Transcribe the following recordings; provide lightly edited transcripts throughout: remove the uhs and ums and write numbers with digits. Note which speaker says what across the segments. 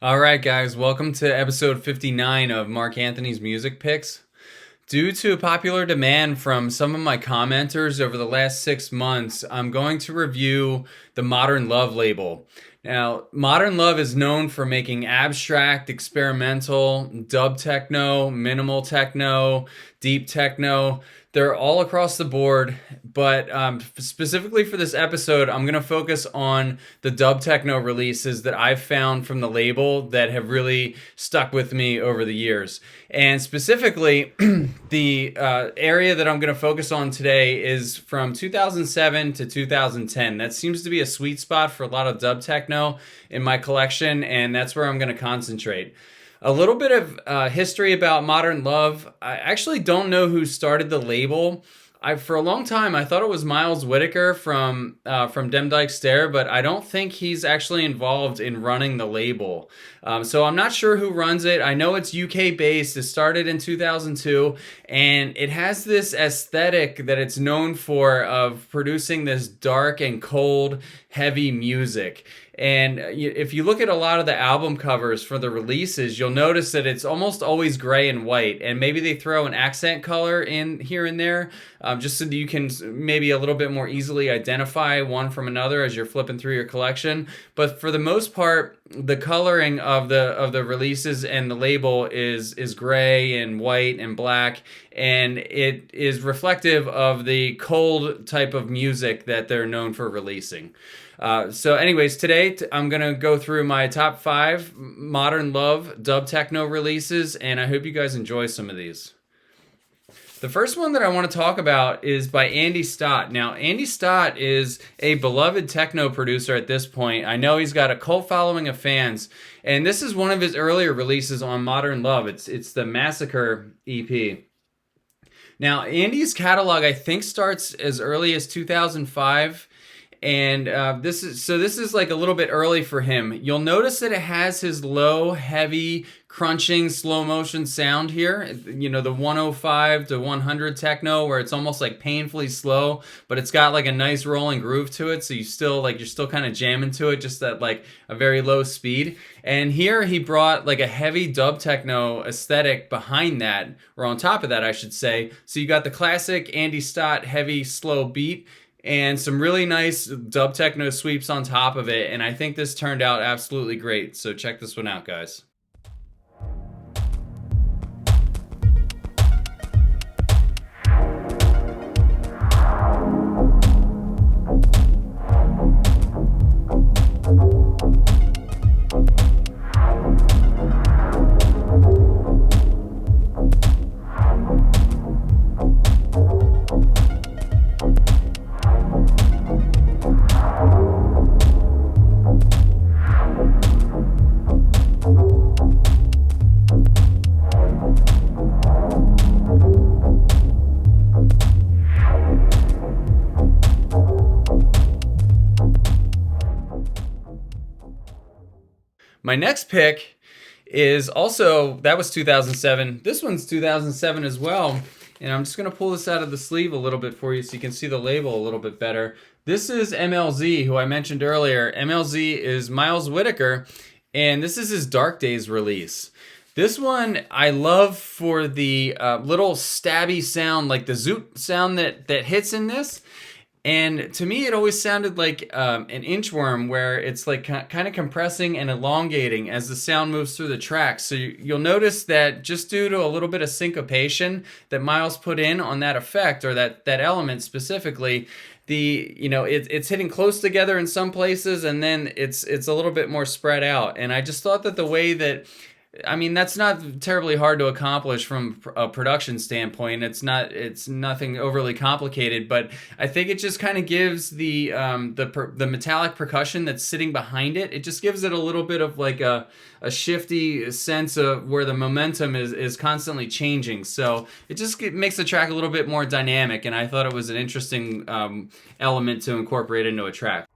Speaker 1: All right, guys, welcome to episode 59 of Mark Anthony's Music Picks. Due to popular demand from some of my commenters over the last 6 months, I'm going to review the Modern Love label. Now, Modern Love is known for making abstract, experimental, dub techno, minimal techno, deep techno. They're all across the board, but specifically for this episode, I'm going to focus on the dub techno releases that I've found from the label that have really stuck with me over the years. And specifically, the area that I'm going to focus on today is from 2007 to 2010. That seems to be a sweet spot for a lot of dub techno in my collection, and that's where I'm going to concentrate. A little bit of history about Modern Love. I actually don't know who started the label. For a long time, I thought it was Miles Whitaker from Dem Dyke Stare, but I don't think he's actually involved in running the label. So I'm not sure who runs it. I know it's UK based. It started in 2002, and it has this aesthetic that it's known for of producing this dark and cold, heavy music. And if you look at a lot of the album covers for the releases, you'll notice that it's almost always gray and white. And maybe they throw an accent color in here and there, just so that you can maybe a little bit more easily identify one from another as you're flipping through your collection. But for the most part, the coloring of the releases and the label is gray and white and black, and it is reflective of the cold type of music that they're known for releasing. So anyways, today I'm going to go through my top 5 Modern Love dub techno releases, and I hope you guys enjoy some of these. The first one that I want to talk about is by Andy Stott. Now, Andy Stott is a beloved techno producer at this point. I know he's got a cult following of fans, and this is one of his earlier releases on Modern Love. It's the Massacre EP. Now, Andy's catalog, I think, starts as early as 2005. And this is like a little bit early for him. You'll notice that it has his low, heavy, crunching, slow motion sound here. You know, the 105 to 100 techno, where it's almost like painfully slow, but it's got like a nice rolling groove to it. So you're still kind of jamming to it, just at like a very low speed. And here he brought like a heavy dub techno aesthetic behind that, or on top of that, I should say. So you got the classic Andy Stott heavy, slow beat, and some really nice dub techno sweeps on top of it, and I think this turned out absolutely great. So check this one out, guys. My next pick is also, that was 2007. This one's 2007 as well. And I'm just going to pull this out of the sleeve a little bit for you so you can see the label a little bit better. This is MLZ, who I mentioned earlier. MLZ is Miles Whitaker, and this is his Dark Days release. This one I love for the little stabby sound, like the zoot sound that hits in this. And to me, it always sounded like an inchworm, where it's like kind of compressing and elongating as the sound moves through the tracks. So you'll notice that just due to a little bit of syncopation that Miles put in on that effect, or that element specifically, it's hitting close together in some places, and then it's a little bit more spread out. And I just thought that the way that, I mean, that's not terribly hard to accomplish from a production standpoint. It's nothing overly complicated, but I think it just kind of gives the metallic percussion that's sitting behind it. It just gives it a little bit of like a shifty sense of where the momentum is constantly changing. So it makes the track a little bit more dynamic, and I thought it was an interesting element to incorporate into a track.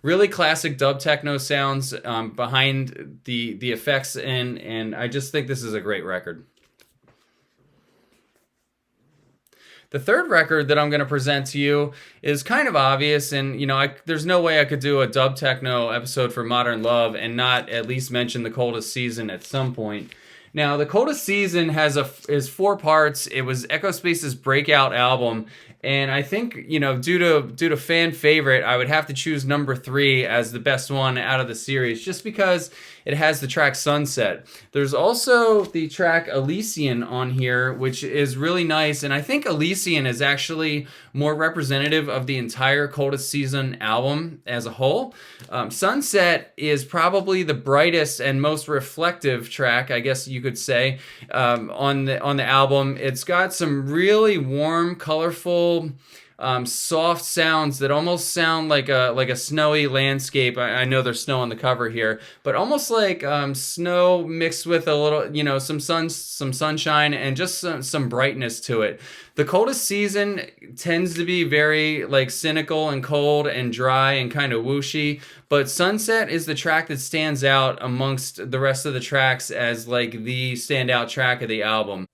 Speaker 1: really classic dub techno sounds behind the effects, and I just think this is a great record. The third record that I'm going to present to you is kind of obvious, and there's no way I could do a dub techno episode for Modern Love and not at least mention the Coldest Season at some point. Now, the Coldest Season is 4 parts. It was Echo Space's breakout album, and I think due to fan favorite, I would have to choose number 3 as the best one out of the series, just because it has the track Sunset. There's also the track Elysian on here, which is really nice, and I think Elysian is actually more representative of the entire Coldest Season album as a whole. Sunset is probably the brightest and most reflective track, I guess you could say, on the album. It's got some really warm, colorful, soft sounds that almost sound like a snowy landscape. I know there's snow on the cover here, but almost like snow mixed with a little, some sunshine, and just some brightness to it. The Coldest Season tends to be very like cynical and cold and dry and kind of whooshy, but Sunset is the track that stands out amongst the rest of the tracks as like the standout track of the album.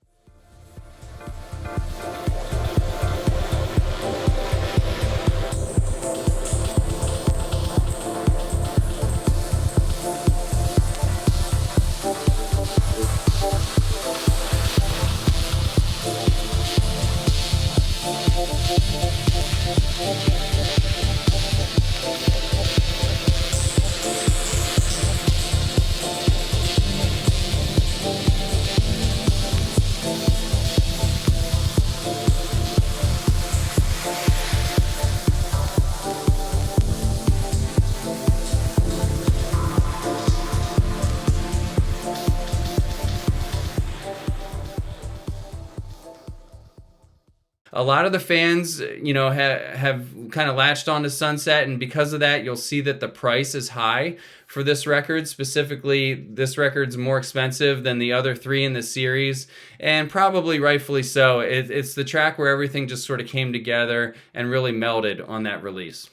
Speaker 1: A lot of the fans, have kind of latched onto Sunset, and because of that, you'll see that the price is high for this record. Specifically, this record's more expensive than the other 3 in the series, and probably rightfully so. It's the track where everything just sort of came together and really melded on that release.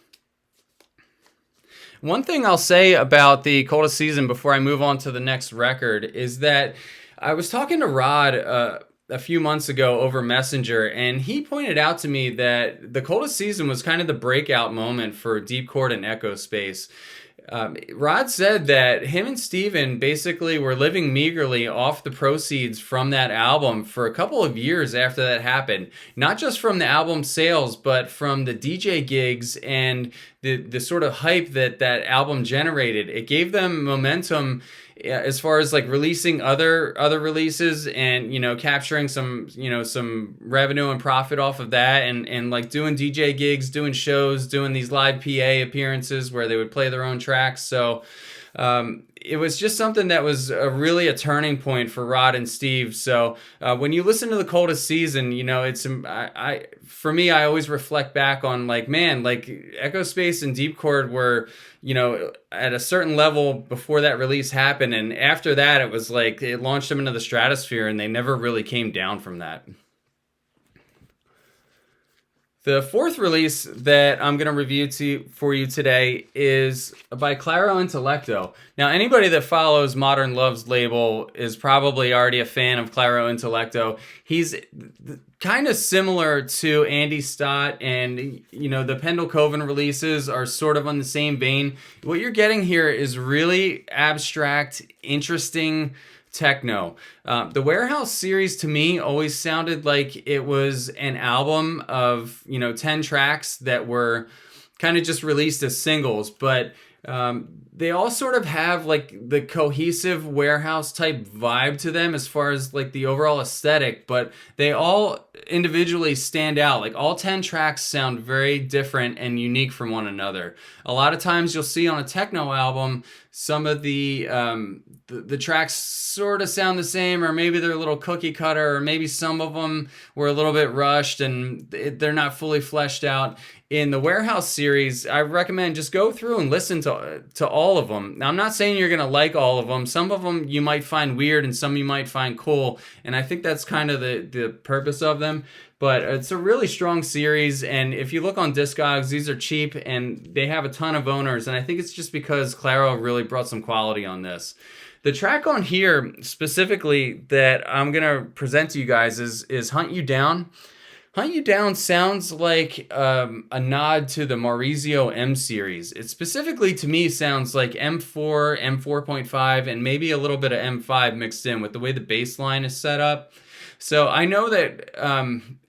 Speaker 1: One thing I'll say about the Coldest Season before I move on to the next record is that I was talking to Rod a few months ago over Messenger, and he pointed out to me that the Coldest Season was kind of the breakout moment for Deepchord and Echo Space. Rod said that him and Steven basically were living meagerly off the proceeds from that album for a couple of years after that happened. Not just from the album sales, but from the DJ gigs and the sort of hype that album generated. It gave them momentum as far as like releasing other releases and capturing some revenue and profit off of that, and like doing DJ gigs, doing shows, doing these live PA appearances where they would play their own tracks. So it was just something that was really a turning point for Rod and Steve. So when you listen to the Coldest Season, it's for me, I always reflect back on like Echo Space and Deepchord were at a certain level before that release happened, and after that it was like it launched them into the stratosphere, and they never really came down from that. The fourth release that I'm going to review for you today is by Coro Intellecto. Now, anybody that follows Modern Love's label is probably already a fan of Coro Intellecto. He's kind of similar to Andy Stott, and the Pendle Coven releases are sort of on the same vein. What you're getting here is really abstract, interesting techno. The Warehouse series to me always sounded like it was an album of 10 tracks that were kind of just released as singles, but they all sort of have like the cohesive Warehouse type vibe to them as far as like the overall aesthetic, but they all individually stand out. Like all 10 tracks sound very different and unique from one another. A lot of times you'll see on a techno album some of the tracks sort of sound the same, or maybe they're a little cookie cutter, or maybe some of them were a little bit rushed and they're not fully fleshed out. in the Warehouse series, I recommend just go through and listen to all of them. Now, I'm not saying you're gonna like all of them. Some of them you might find weird, and some you might find cool. And I think that's kind of the purpose of them. But it's a really strong series, and if you look on Discogs, these are cheap, and they have a ton of owners. And I think it's just because Claro really brought some quality on this. The track on here specifically that I'm gonna present to you guys is "Hunt You Down." Hunt You Down sounds like a nod to the Maurizio M series. It specifically, to me, sounds like M4, M4.5, and maybe a little bit of M5 mixed in with the way the bass line is set up. So I know that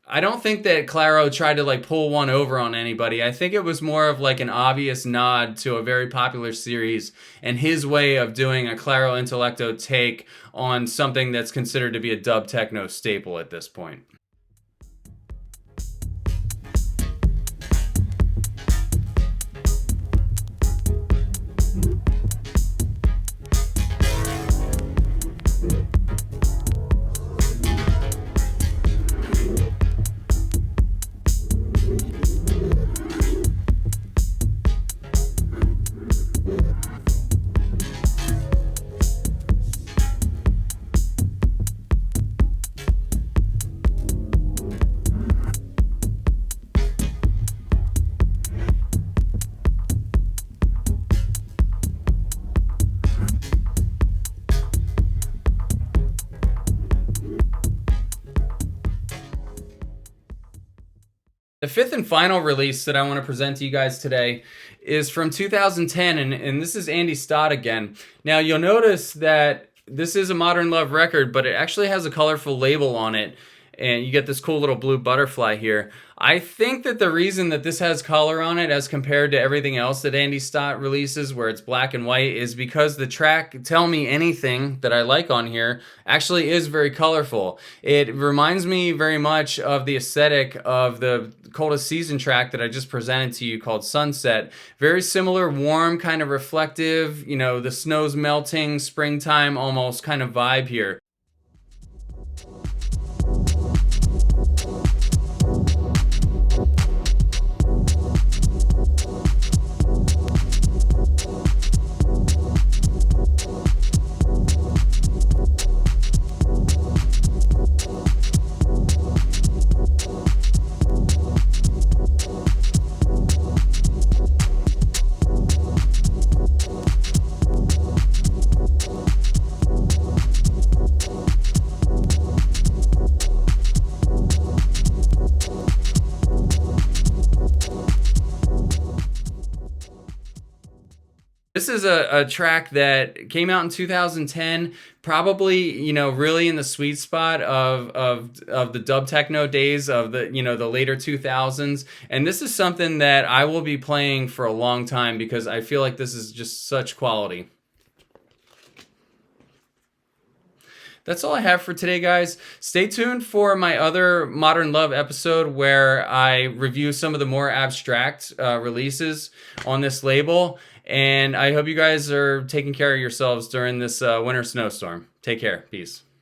Speaker 1: I don't think that Claro tried to like pull one over on anybody. I think it was more of like an obvious nod to a very popular series and his way of doing a Claro Intellecto take on something that's considered to be a dub techno staple at this point. The fifth and final release that I want to present to you guys today is from 2010, and this is Andy Stott again. Now, you'll notice that this is a Modern Love record, but it actually has a colorful label on it, and you get this cool little blue butterfly here. I think that the reason that this has color on it as compared to everything else that Andy Stott releases where it's black and white is because the track Tell Me Anything that I like on here actually is very colorful. It reminds me very much of the aesthetic of the Coldest Season track that I just presented to you called Sunset. Very similar, warm, kind of reflective, you know, the snow's melting, springtime almost kind of vibe here. This is a track that came out in 2010, probably, you know, really in the sweet spot of the dub techno days of the, you know, the later 2000s. And this is something that I will be playing for a long time because I feel like this is just such quality. That's all I have for today, guys. Stay tuned for my other Modern Love episode where I review some of the more abstract releases on this label. And I hope you guys are taking care of yourselves during this winter snowstorm. Take care. Peace.